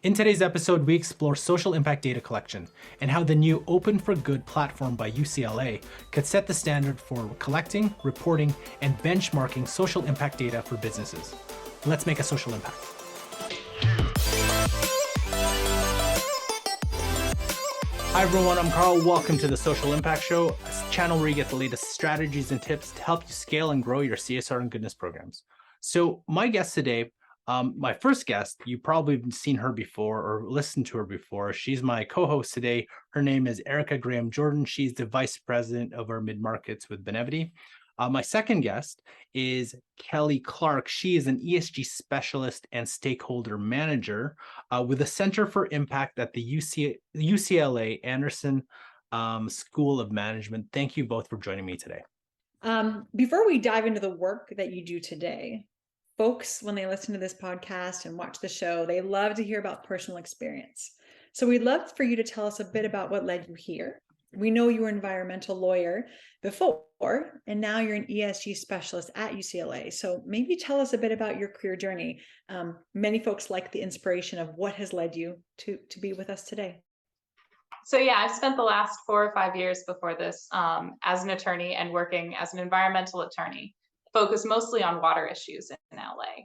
In today's episode, we explore social impact data collection and how the new Open for Good platform by UCLA could set the standard for collecting, reporting, and benchmarking social impact data for businesses. Let's make a social impact. Hi everyone, I'm Carl. Welcome to the Social Impact Show, a channel where you get the latest strategies and tips to help you scale and grow your CSR and goodness programs. So my guest today, my first guest, you probably have seen her before or listened to her before. She's my co-host today. Her name is Erica Graham Jordan. She's the vice president of our mid-markets with Benevity. My second guest is Kelly Clark. She is an ESG specialist and stakeholder manager with the Center for Impact at the UCLA Anderson School of Management. Thank you both for joining me today. Before we dive into the work that you do today, folks, when they listen to this podcast and watch the show, they love to hear about personal experience. So we'd love for you to tell us a bit about what led you here. We know you were an environmental lawyer before, and now you're an ESG specialist at UCLA. So maybe tell us a bit about your career journey. Many folks like the inspiration of what has led you to be with us today. So yeah, I've spent the last 4 or 5 years before this as an attorney and working as an environmental attorney, focused mostly on water issues in LA.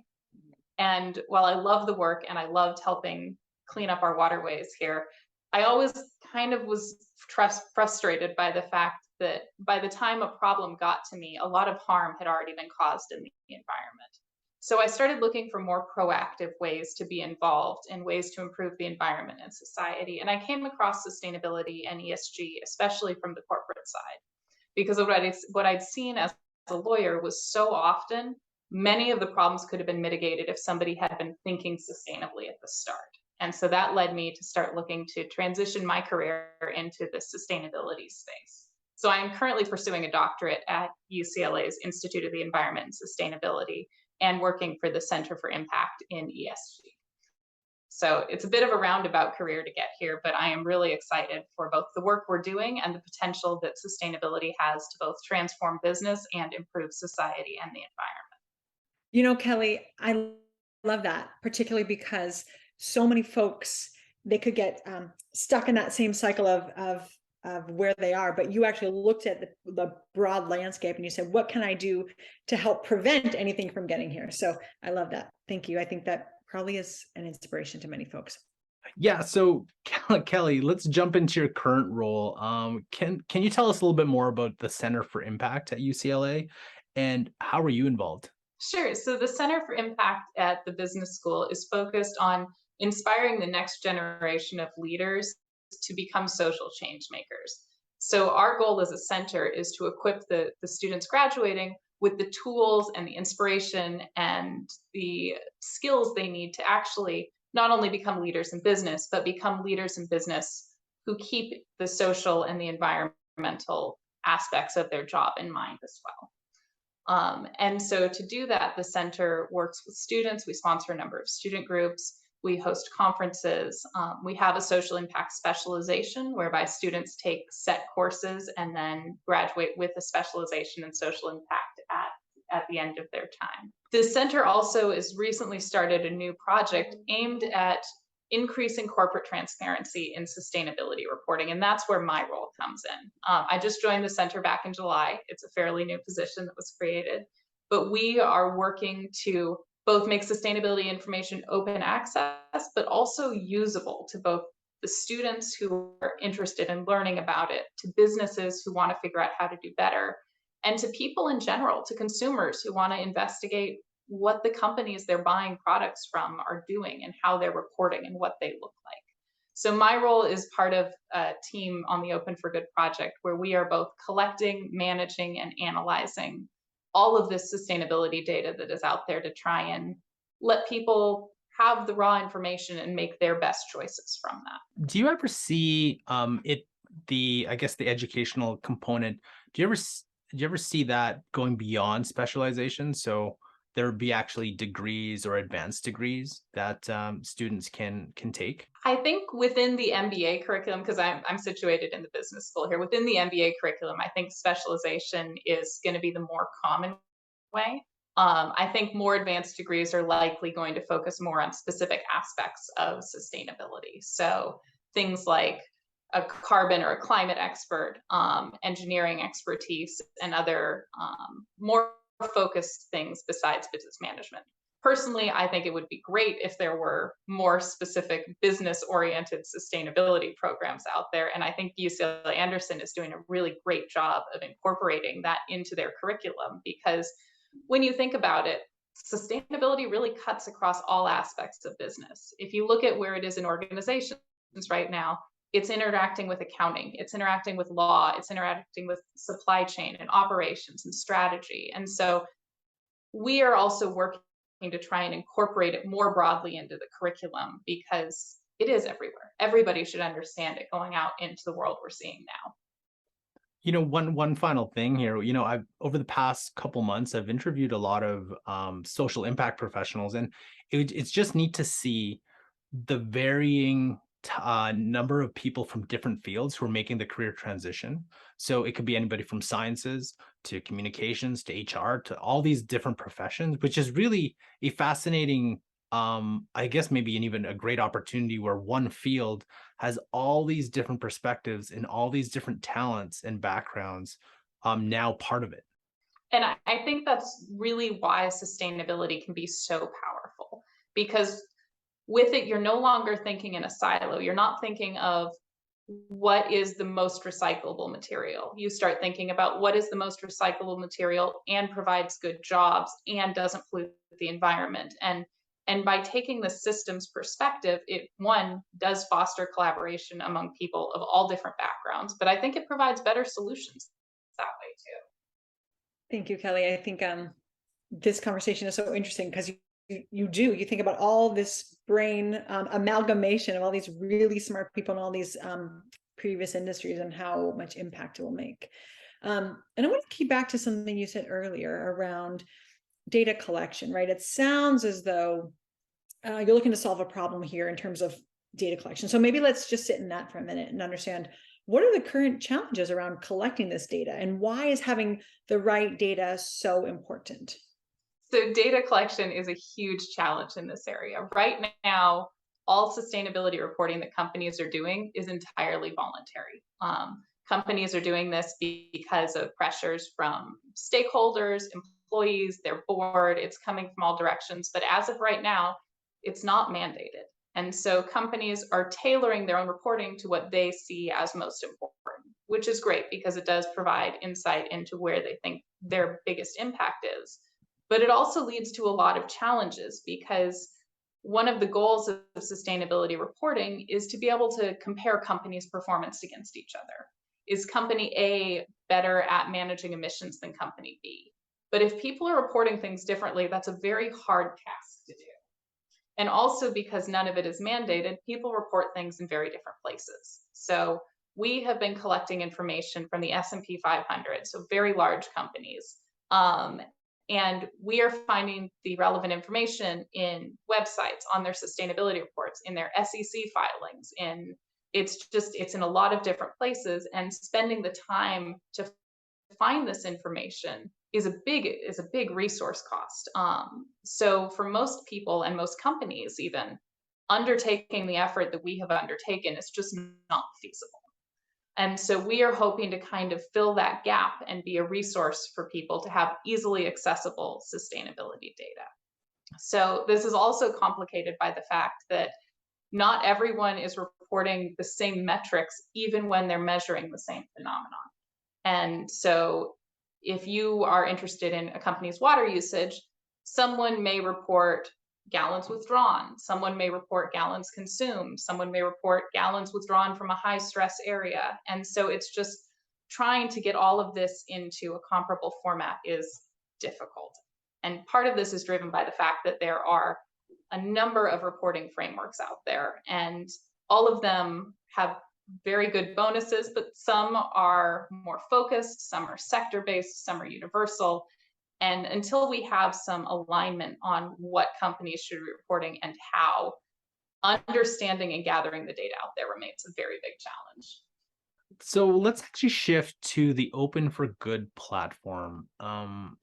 And while I love the work and I loved helping clean up our waterways here, I always kind of was frustrated by the fact that by the time a problem got to me, a lot of harm had already been caused in the environment. So I started looking for more proactive ways to be involved in ways to improve the environment and society. And I came across sustainability and ESG, especially from the corporate side, because of what I'd seen as a lawyer was so often many of the problems could have been mitigated if somebody had been thinking sustainably at the start. And so that led me to start looking to transition my career into the sustainability space. So I am currently pursuing a doctorate at UCLA's Institute of the Environment and Sustainability and working for the Center for Impact in ESG. So it's a bit of a roundabout career to get here, but I am really excited for both the work we're doing and the potential that sustainability has to both transform business and improve society and the environment. You know, Kelly, I love that, particularly because so many folks, they could get stuck in that same cycle of where they are, but you actually looked at the broad landscape and you said, what can I do to help prevent anything from getting here? So I love that. Thank you. I think that probably is an inspiration to many folks. Yeah, so Kelly, let's jump into your current role. Can you tell us a little bit more about the Center for Impact at UCLA and how are you involved? Sure. So the Center for Impact at the business school is focused on inspiring the next generation of leaders to become social change makers. So our goal as a center is to equip the students graduating with the tools and the inspiration and the skills they need to actually not only become leaders in business, but become leaders in business who keep the social and the environmental aspects of their job in mind as well. And so to do that, the center works with students. We sponsor a number of student groups. We host conferences. We have a social impact specialization whereby students take set courses and then graduate with a specialization in social impact at the end of their time. The center also has recently started a new project aimed at increasing corporate transparency in sustainability reporting, and that's where my role comes in. I just joined the center back in July. It's a fairly new position that was created, but we are working to both make sustainability information open access, but also usable to both the students who are interested in learning about it, to businesses who want to figure out how to do better, and to people in general, to consumers who want to investigate what the companies they're buying products from are doing and how they're reporting and what they look like. So my role is part of a team on the Open for Good project where we are both collecting, managing, and analyzing all of this sustainability data that is out there to try and let people have the raw information and make their best choices from that. Do you ever see the educational component? Do you ever see that going beyond specialization? So there would be actually degrees or advanced degrees that students can take? I think within the MBA curriculum, because I'm situated in the business school here, within the MBA curriculum, I think specialization is going to be the more common way. I think more advanced degrees are likely going to focus more on specific aspects of sustainability. So things like a carbon or a climate expert, engineering expertise, and other more focused things besides business management. Personally, I think it would be great if there were more specific business-oriented sustainability programs out there. And I think UCLA Anderson is doing a really great job of incorporating that into their curriculum, because when you think about it, sustainability really cuts across all aspects of business. If you look at where it is in organizations right now, it's interacting with accounting, it's interacting with law, it's interacting with supply chain and operations and strategy. And so we are also working to try and incorporate it more broadly into the curriculum, because it is everywhere. Everybody should understand it going out into the world we're seeing now. One final thing here. I've over the past couple months, I've interviewed a lot of social impact professionals, and it's just neat to see the varying number of people from different fields who are making the career transition. So it could be anybody from sciences to communications to HR to all these different professions, which is really a fascinating, I guess maybe even a great opportunity where one field has all these different perspectives and all these different talents and backgrounds now part of it. And I think that's really why sustainability can be so powerful, because with it, you're no longer thinking in a silo. You're not thinking of what is the most recyclable material. You start thinking about what is the most recyclable material and provides good jobs and doesn't pollute the environment. And by taking the systems perspective, it, one, does foster collaboration among people of all different backgrounds, but I think it provides better solutions that way too. Thank you, Kelly. I think this conversation is so interesting because you think about all this brain amalgamation of all these really smart people in all these previous industries and how much impact it will make. And I want to keep back to something you said earlier around data collection, right? It sounds as though you're looking to solve a problem here in terms of data collection. So maybe let's just sit in that for a minute and understand, what are the current challenges around collecting this data, and why is having the right data so important? So data collection is a huge challenge in this area. Right now, all sustainability reporting that companies are doing is entirely voluntary. Companies are doing this because of pressures from stakeholders, employees, their board. It's coming from all directions. But as of right now, it's not mandated. And so companies are tailoring their own reporting to what they see as most important, which is great because it does provide insight into where they think their biggest impact is. But it also leads to a lot of challenges, because one of the goals of sustainability reporting is to be able to compare companies' performance against each other. Is company A better at managing emissions than company B? But if people are reporting things differently, that's a very hard task to do. And also, because none of it is mandated, people report things in very different places. So we have been collecting information from the S&P 500, so very large companies. And we are finding the relevant information in websites, on their sustainability reports, in their SEC filings, it's in a lot of different places, and spending the time to find this information is a big resource cost. So for most people and most companies, even, undertaking the effort that we have undertaken is just not feasible. And so we are hoping to kind of fill that gap and be a resource for people to have easily accessible sustainability data. So this is also complicated by the fact that not everyone is reporting the same metrics, even when they're measuring the same phenomenon. And so if you are interested in a company's water usage, someone may report gallons withdrawn, someone may report gallons consumed, someone may report gallons withdrawn from a high stress area. And so it's just trying to get all of this into a comparable format is difficult. And part of this is driven by the fact that there are a number of reporting frameworks out there, and all of them have very good bonuses, but some are more focused, some are sector-based, some are universal. And until we have some alignment on what companies should be reporting and how, understanding and gathering the data out there remains a very big challenge. So let's actually shift to the Open for Good platform.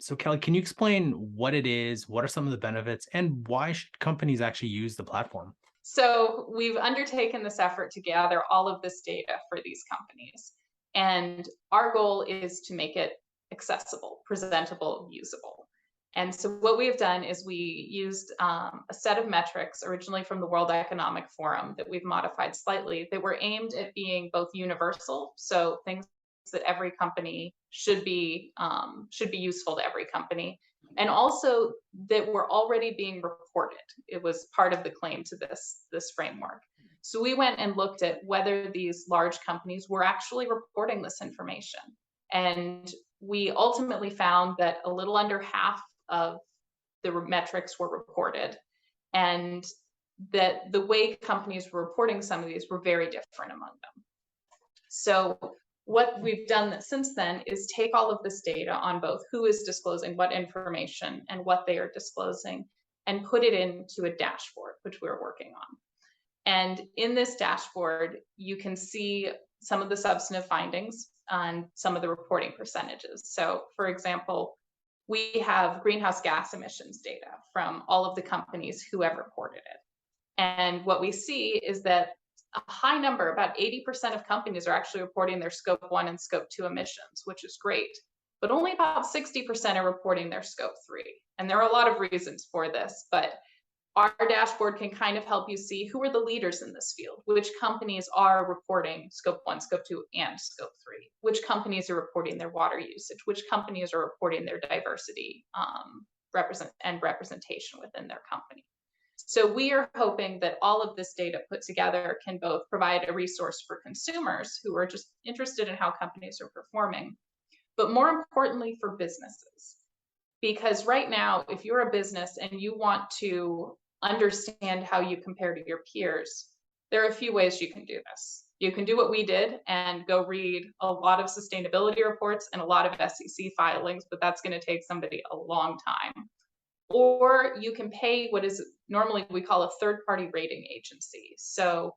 So Kelly, can you explain what it is? What are some of the benefits, and why should companies actually use the platform? So we've undertaken this effort to gather all of this data for these companies. And our goal is to make it accessible, presentable, usable. And so what we have done is we used a set of metrics originally from the World Economic Forum that we've modified slightly that were aimed at being both universal, so things that every company should be useful to every company, and also that were already being reported. It was part of the claim to this framework. So we went and looked at whether these large companies were actually reporting this information. And we ultimately found that a little under half of the metrics were reported, and that the way companies were reporting some of these were very different among them. So what we've done since then is take all of this data on both who is disclosing what information and what they are disclosing and put it into a dashboard, which we're working on. And in this dashboard, you can see some of the substantive findings on some of the reporting percentages. So for example, we have greenhouse gas emissions data from all of the companies who have reported it. And what we see is that a high number, about 80% of companies are actually reporting their scope 1 and scope 2 emissions, which is great. But only about 60% are reporting their scope 3. And there are a lot of reasons for this, but our dashboard can kind of help you see who are the leaders in this field, which companies are reporting scope 1, scope 2, and scope 3, which companies are reporting their water usage, which companies are reporting their diversity and representation within their company. So we are hoping that all of this data put together can both provide a resource for consumers who are just interested in how companies are performing, but more importantly for businesses. Because right now, if you're a business and you want to understand how you compare to your peers, there are a few ways you can do this. You can do what we did and go read a lot of sustainability reports and a lot of SEC filings, but that's going to take somebody a long time. Or you can pay what is normally we call a third-party rating agency. So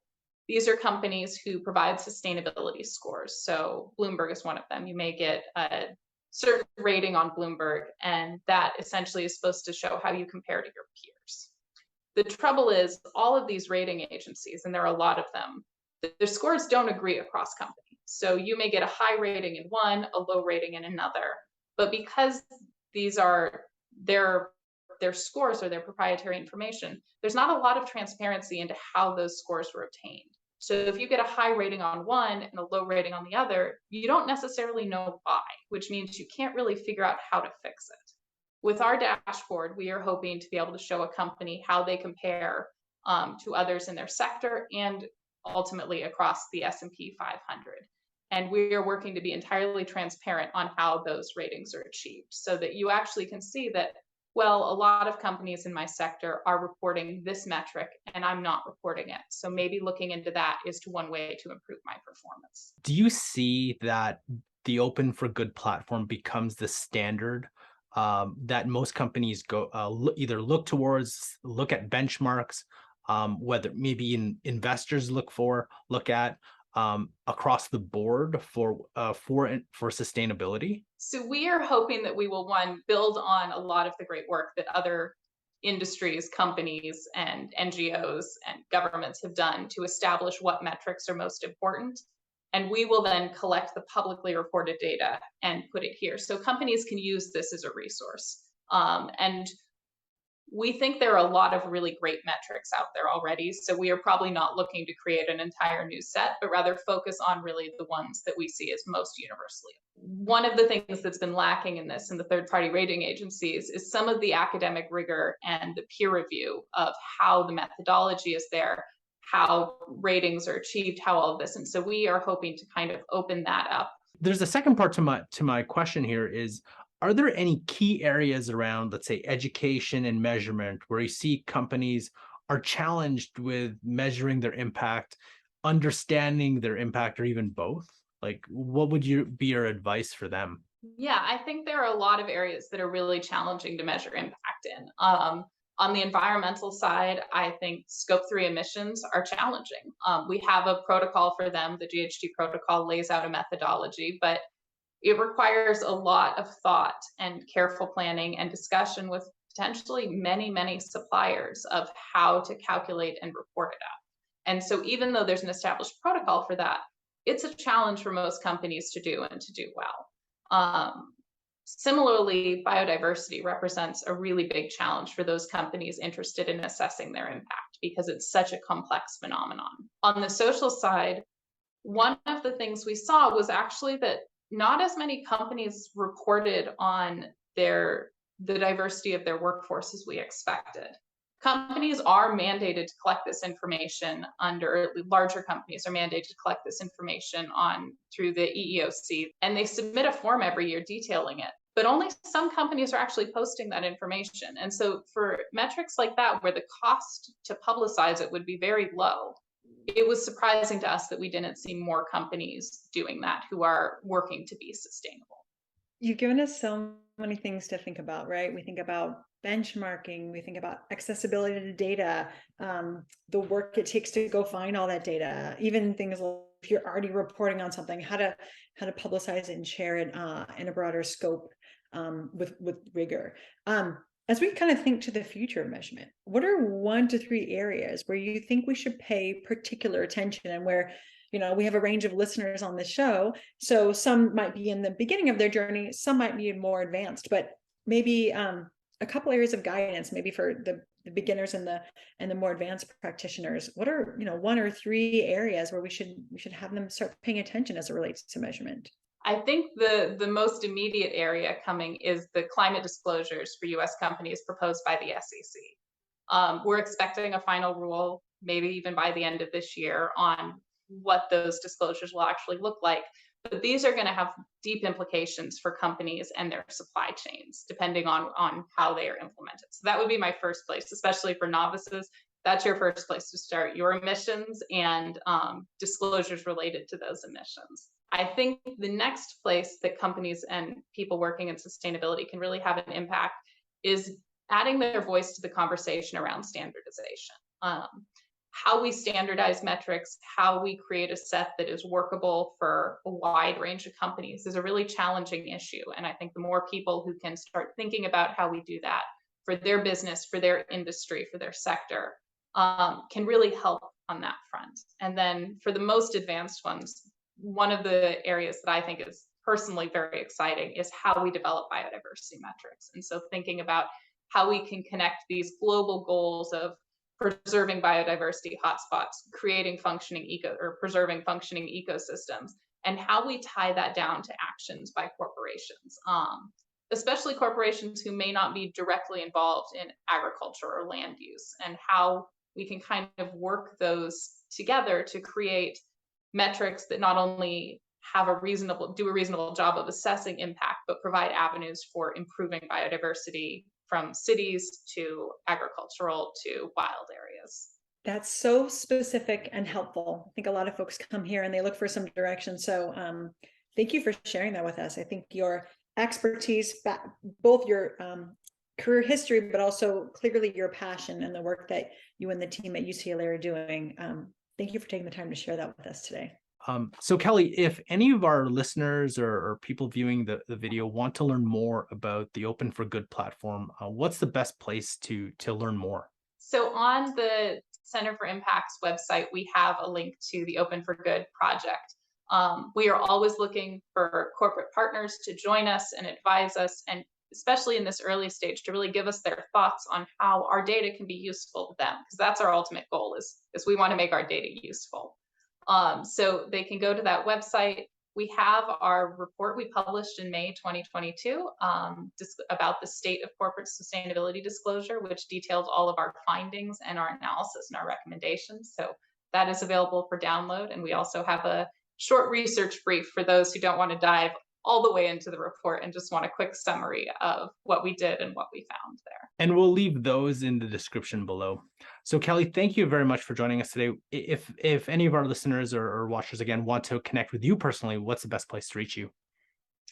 these are companies who provide sustainability scores. So Bloomberg is one of them. You may get a certain rating on Bloomberg, and that essentially is supposed to show how you compare to your peers. The trouble is all of these rating agencies, and there are a lot of them, their scores don't agree across companies. So you may get a high rating in one, a low rating in another. But because these are their scores or their proprietary information, there's not a lot of transparency into how those scores were obtained. So if you get a high rating on one and a low rating on the other, you don't necessarily know why, which means you can't really figure out how to fix it. With our dashboard, we are hoping to be able to show a company how they compare to others in their sector and ultimately across the S&P 500. And we are working to be entirely transparent on how those ratings are achieved so that you actually can see that, well, a lot of companies in my sector are reporting this metric and I'm not reporting it. So maybe looking into that is one way to improve my performance. Do you see that the Open for Good platform becomes the standard that most companies go either look towards, look at benchmarks, whether maybe investors look at across the board for sustainability? So we are hoping that we will, one, build on a lot of the great work that other industries, companies, and NGOs and governments have done to establish what metrics are most important. And we will then collect the publicly reported data and put it here. So companies can use this as a resource. And we think there are a lot of really great metrics out there already. So we are probably not looking to create an entire new set, but rather focus on really the ones that we see as most universally. One of the things that's been lacking in this in the third-party rating agencies is some of the academic rigor and the peer review of how the methodology is there, how ratings are achieved, how all of this. And so we are hoping to kind of open that up. There's a second part to my question here is, are there any key areas around, let's say, education and measurement where you see companies are challenged with measuring their impact, understanding their impact, or even both? Like, what would be your advice for them? Yeah, I think there are a lot of areas that are really challenging to measure impact in. On the environmental side, I think scope 3 emissions are challenging. We have a protocol for them. The GHG protocol lays out a methodology, but it requires a lot of thought and careful planning and discussion with potentially many, many suppliers of how to calculate and report it out. And so even though there's an established protocol for that, it's a challenge for most companies to do and to do well. Similarly, biodiversity represents a really big challenge for those companies interested in assessing their impact because it's such a complex phenomenon. On the social side, one of the things we saw was actually that not as many companies reported on the diversity of their workforce as we expected. Companies are mandated to collect this information larger companies are mandated to collect this information through the EEOC, and they submit a form every year detailing it. But only some companies are actually posting that information. And so for metrics like that, where the cost to publicize it would be very low, it was surprising to us that we didn't see more companies doing that who are working to be sustainable. You've given us so many things to think about, right? We think about benchmarking, we think about accessibility to data, the work it takes to go find all that data, even things like if you're already reporting on something, how to publicize it and share it in a broader scope with rigor. As we kind of think to the future of measurement, what are 1 to 3 areas where you think we should pay particular attention, and where, we have a range of listeners on this show, so some might be in the beginning of their journey, some might be more advanced, but maybe a couple areas of guidance, maybe for the beginners and the more advanced practitioners. What are 1 or 3 areas where we should have them start paying attention as it relates to measurement? I think the most immediate area coming is the climate disclosures for U.S. companies proposed by the SEC. We're expecting a final rule, maybe even by the end of this year, on what those disclosures will actually look like. But these are going to have deep implications for companies and their supply chains, depending on how they are implemented. So that would be my first place, especially for novices. That's your first place to start, your emissions and disclosures related to those emissions. I think the next place that companies and people working in sustainability can really have an impact is adding their voice to the conversation around standardization. How we standardize metrics, how we create a set that is workable for a wide range of companies is a really challenging issue. And I think the more people who can start thinking about how we do that for their business, for their industry, for their sector, can really help on that front. And then for the most advanced ones, one of the areas that I think is personally very exciting is how we develop biodiversity metrics. And so thinking about how we can connect these global goals of preserving biodiversity hotspots, creating preserving functioning ecosystems, and how we tie that down to actions by corporations, especially corporations who may not be directly involved in agriculture or land use, and how we can kind of work those together to create metrics that not only do a reasonable job of assessing impact, but provide avenues for improving biodiversity from cities to agricultural to wild areas. That's so specific and helpful. I think a lot of folks come here and they look for some direction. So thank you for sharing that with us. I think your expertise, both your career history, but also clearly your passion and the work that you and the team at UCLA are doing. Thank you for taking the time to share that with us today. So Kelly, if any of our listeners or people viewing the video want to learn more about the Open for Good platform, what's the best place to learn more? So on the Center for Impact's website, we have a link to the Open for Good project. We are always looking for corporate partners to join us and advise us, and especially in this early stage, to really give us their thoughts on how our data can be useful to them, because that's our ultimate goal is we want to make our data useful. So they can go to that website. We have our report we published in May 2022 about the state of corporate sustainability disclosure, which details all of our findings and our analysis and our recommendations. So that is available for download. And we also have a short research brief for those who don't want to dive all the way into the report and just want a quick summary of what we did and what we found there. And we'll leave those in the description below. So Kelly, thank you very much for joining us today. If any of our listeners or watchers, again, want to connect with you personally, what's the best place to reach you?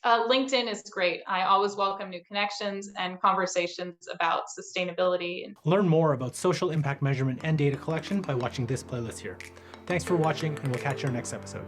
LinkedIn is great. I always welcome new connections and conversations about sustainability. Learn more about social impact measurement and data collection by watching this playlist here. Thanks for watching, and we'll catch you in our next episode.